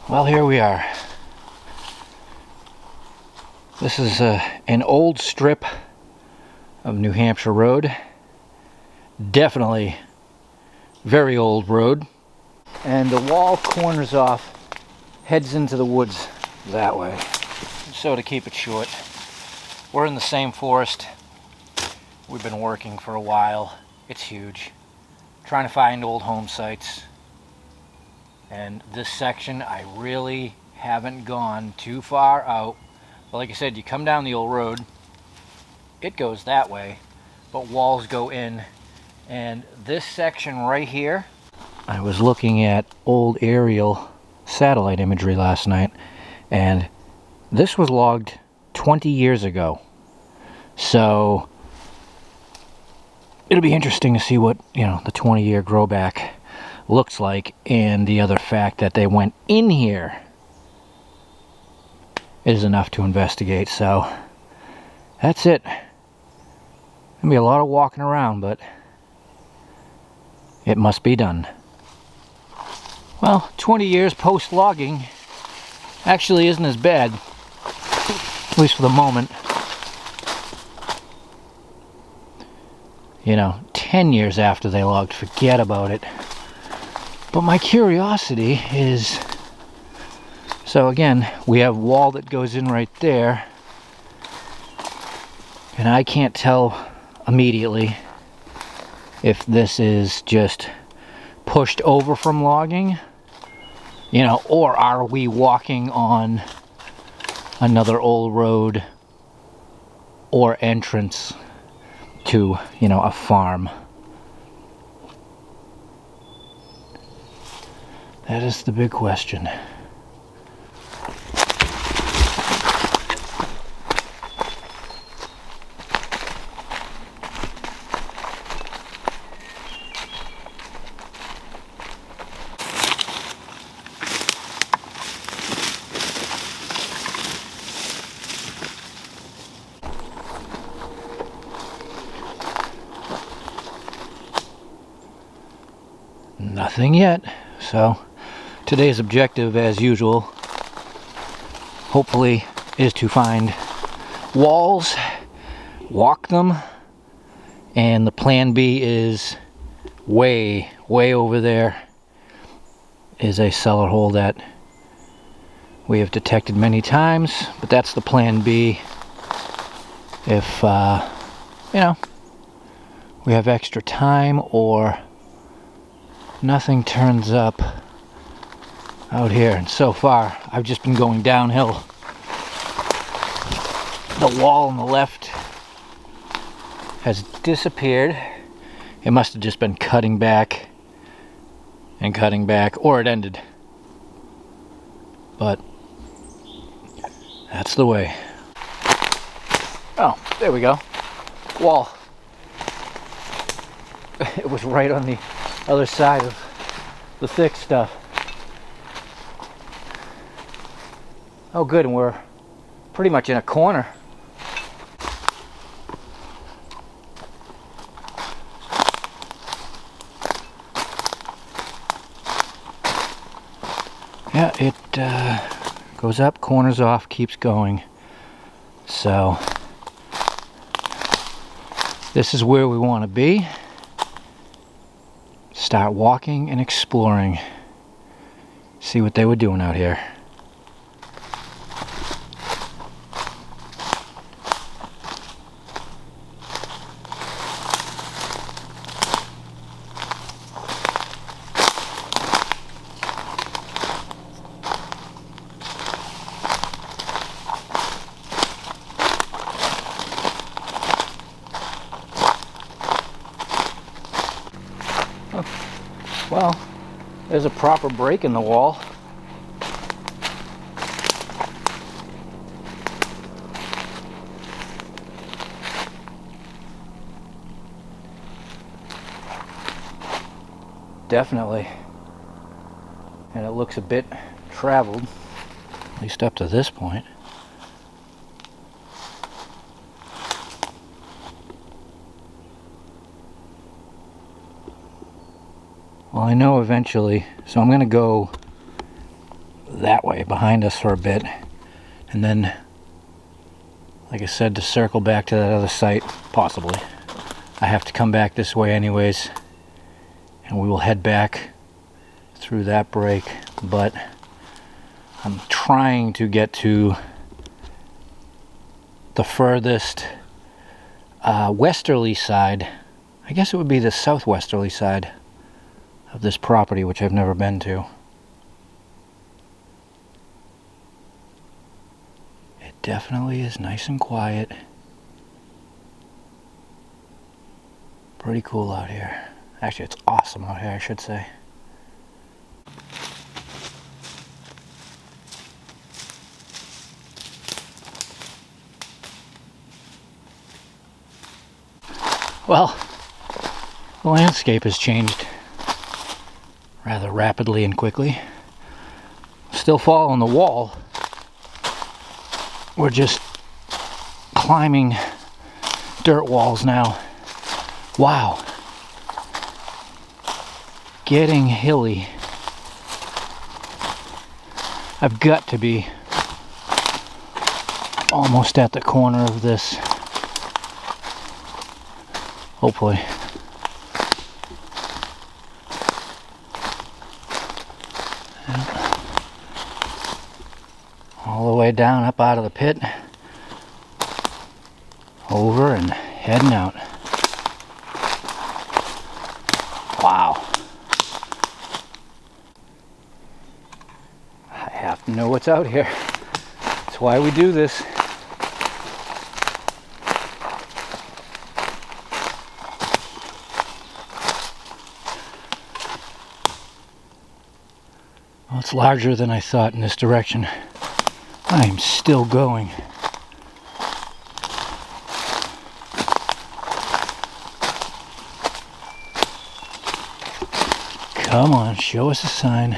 Well, here we are. This is an old strip of New Hampshire road. Definitely very old road. And the wall corners off, heads into the woods that way. So to keep it short, we're in the same forest. We've been working for a while. It's huge. Trying to find old home sites. And this section, I really haven't gone too far out. But like I said, you come down the old road, it goes that way, but walls go in. And this section right here, I was looking at old aerial satellite imagery last night, and this was logged 20 years ago. So it'll be interesting to see what, the 20-year growback looks like, and the other fact that they went in here is enough to investigate. So that's it. Gonna be a lot of walking around, but it must be done. Well, 20 years post logging actually isn't as bad, at least for the moment. 10 years after they logged, forget about it. But my curiosity is, so again, we have wall that goes in right there, and I can't tell immediately if this is just pushed over from logging, or are we walking on another old road or entrance to, a farm. That is the big question. Nothing yet. So today's objective, as usual, hopefully, is to find walls, walk them, and the plan B is way over there is a cellar hole that we have detected many times, but that's the plan B if we have extra time or nothing turns up out here. And so far I've just been going downhill. The wall on the left has disappeared. It must have just been cutting back and cutting back, or it ended. But that's the way. Oh, there we go. Wall. It was right on the other side of the thick stuff. Oh good, and we're pretty much in a corner. Yeah, it goes up, corners off, keeps going. So this is where we want to be. Start walking and exploring. See what they were doing out here. Well, there's a proper break in the wall. Definitely. And it looks a bit traveled, at least up to this point. Well, I know eventually, so I'm going to go that way behind us for a bit, and then, like I said, to circle back to that other site, possibly. I have to come back this way anyways, and we will head back through that break, but I'm trying to get to the furthest westerly side. I guess it would be the southwesterly side of this property, which I've never been to. It definitely is nice and quiet. Pretty cool out here. Actually, it's awesome out here, I should say. Well, the landscape has changed rather rapidly and quickly. Still fall on the wall. We're just climbing dirt walls now. Wow. Getting hilly. I've got to be almost at the corner of this. Hopefully. Yep. All the way down, up out of the pit, over and heading out. Wow. I have to know what's out here. That's why we do this. Well, it's larger than I thought in this direction. I am still going. Come on, show us a sign.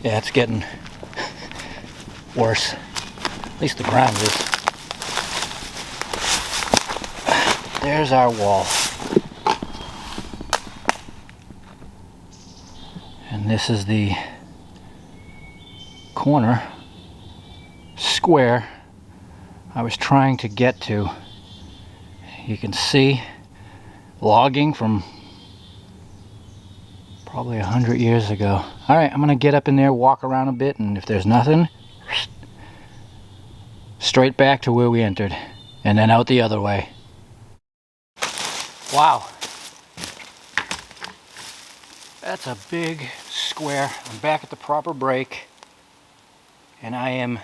Yeah, it's getting worse. At least the ground is. There's our wall. And this is the corner square I was trying to get to. You can see logging from probably 100 years ago. Alright, I'm gonna get up in there, walk around a bit, and if there's nothing, straight back to where we entered, and then out the other way. Wow. That's a big square. I'm back at the proper break, and I am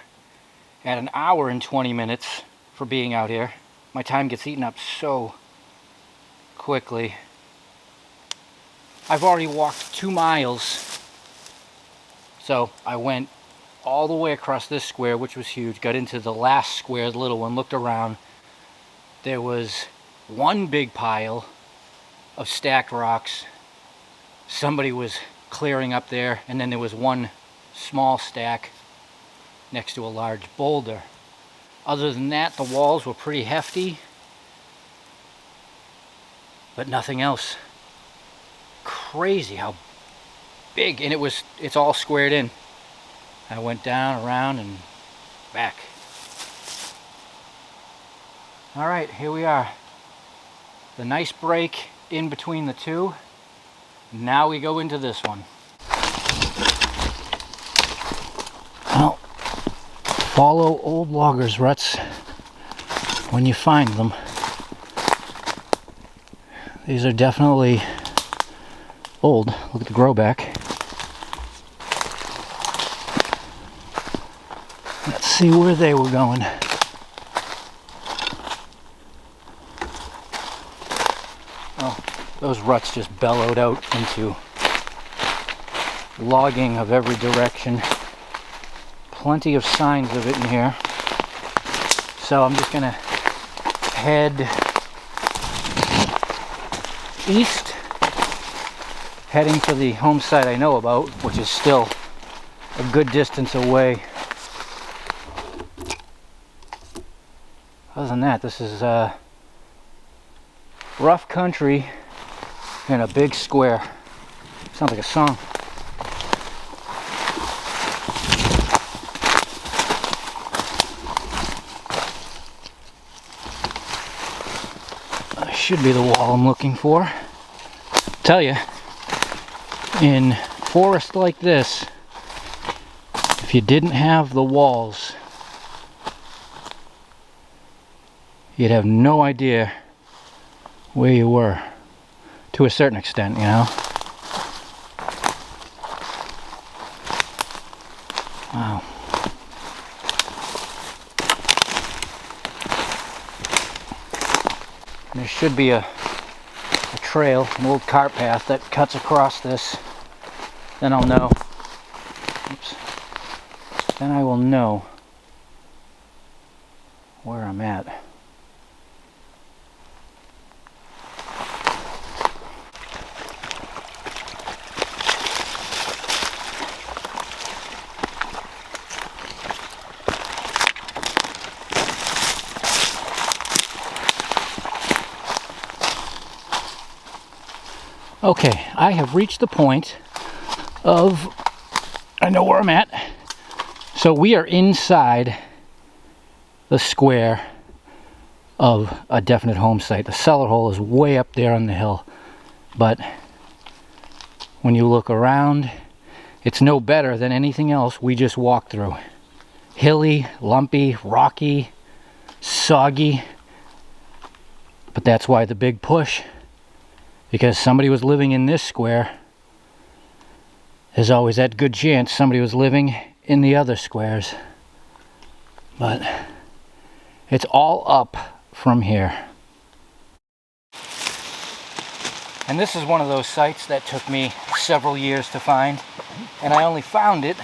at an hour and 20 minutes for being out here. My time gets eaten up so quickly. I've already walked 2 miles, so I went all the way across this square, which was huge, got into the last square, the little one, looked around. There was one big pile of stacked rocks. Somebody was clearing up there, and then there was one small stack next to a large boulder. Other than that, the walls were pretty hefty, but nothing else. Crazy how big, and it's all squared in. I went down, around, and back. All right, here we are. The nice break in between the two. Now we go into this one. Well, follow old loggers' ruts when you find them. These are definitely old. Look at the grow back. Let's see where they were going. Those ruts just bellowed out into logging of every direction. Plenty of signs of it in here. So I'm just gonna head east, heading to the home site I know about, which is still a good distance away. Other than that, this is rough country in a big square. Sounds like a song. Should be the wall I'm looking for. Tell you, in forest like this, if you didn't have the walls, you'd have no idea where you were, to a certain extent, you know. Wow. There should be a trail, an old cart path that cuts across this. Then I'll know. Oops. Then I will know where I'm at. Okay, I have reached the point of, I know where I'm at. So we are inside the square of a definite home site. The cellar hole is way up there on the hill. But when you look around, it's no better than anything else we just walked through. Hilly, lumpy, rocky, soggy. But that's why the big push. Because somebody was living in this square, there's always that good chance somebody was living in the other squares. But it's all up from here. And this is one of those sites that took me several years to find. And I only found it,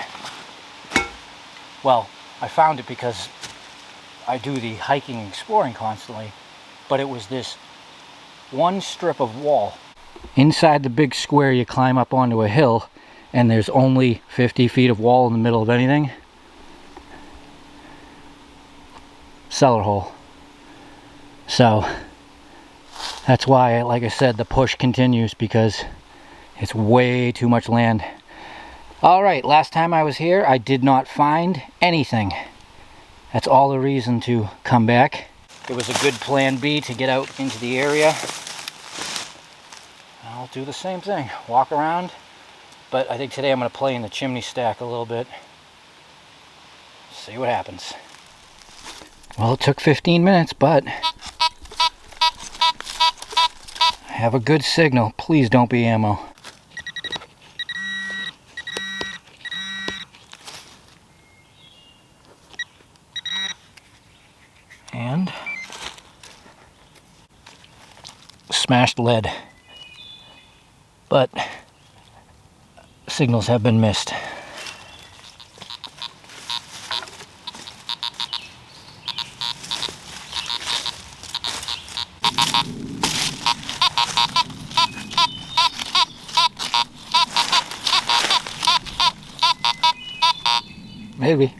well, I found it because I do the hiking and exploring constantly. But it was this one strip of wall. Inside the big square, you climb up onto a hill and there's only 50 feet of wall in the middle of anything. Cellar hole. So that's why, like I said, the push continues, because it's way too much land. Alright, last time I was here I did not find anything. That's all the reason to come back. It was a good plan B to get out into the area. I'll do the same thing, walk around, but I think today I'm going to play in the chimney stack a little bit. See what happens. Well, it took 15 minutes, but I have a good signal. Please don't be ammo. And smashed lead. But signals have been missed. Maybe.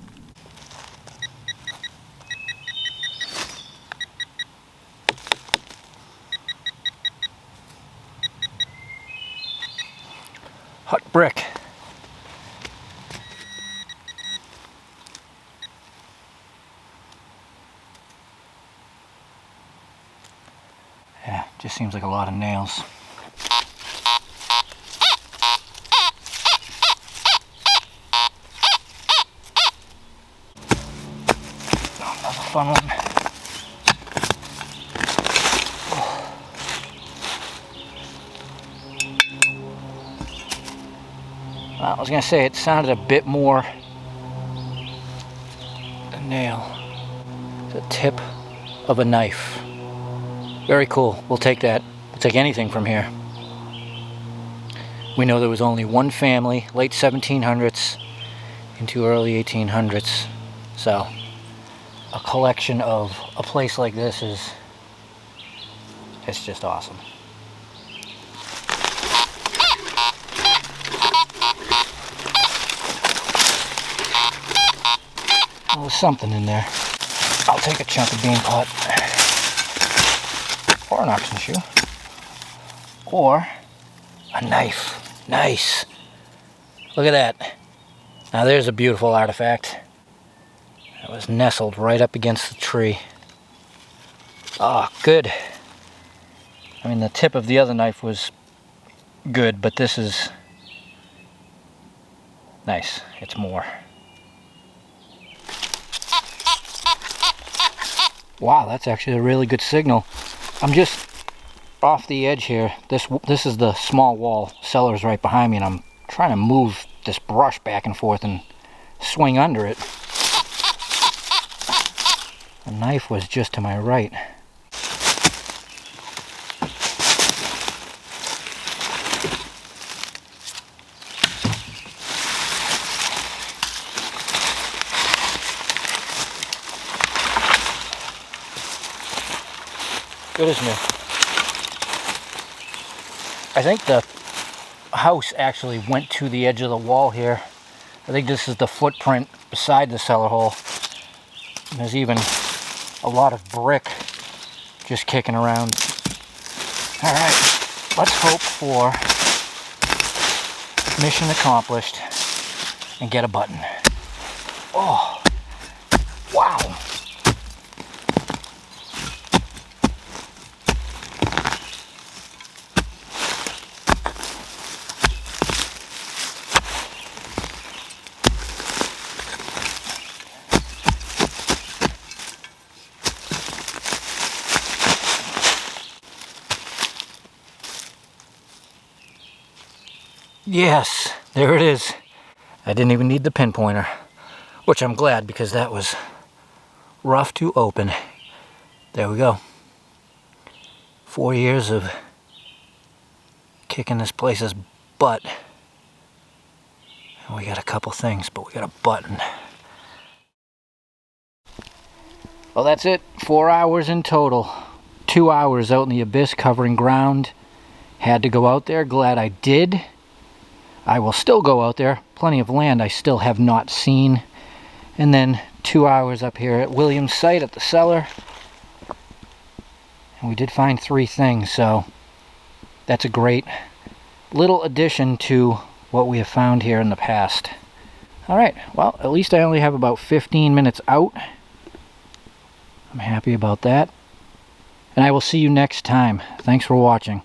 Hot brick. Yeah, just seems like a lot of nails. Oh, that's a fun one. Well, I was going to say it sounded a bit more a nail. The tip of a knife. Very cool. We'll take that. We'll take anything from here. We know there was only one family, late 1700s into early 1800s. So a collection of a place like this is, it's just awesome. Well, there's something in there. I'll take a chunk of bean pot. Or an oxen shoe. Or A knife. Nice. Look at that. Now there's a beautiful artifact. It was nestled right up against the tree. Ah, good. I mean, the tip of the other knife was good, but this is nice. It's more. Wow, that's actually a really good signal. I'm just off the edge here. This is the small wall. Cellar's right behind me, and I'm trying to move this brush back and forth and swing under it. The knife was just to my right. Good as new. I think the house actually went to the edge of the wall here. I think this is the footprint beside the cellar hole. And there's even a lot of brick just kicking around. All right, let's hope for mission accomplished and get a button. Oh, wow. Yes, there it is. I didn't even need the pinpointer, which I'm glad because that was rough to open. There we go. 4 years of kicking this place's butt. And we got a couple things, but we got a button. Well, that's it. 4 hours in total. 2 hours out in the abyss covering ground. Had to go out there. Glad I did. I will still go out there. Plenty of land I still have not seen. And then 2 hours up here at William's site at the cellar. And we did find 3 things, so that's a great little addition to what we have found here in the past. Alright, well, at least I only have about 15 minutes out. I'm happy about that. And I will see you next time. Thanks for watching.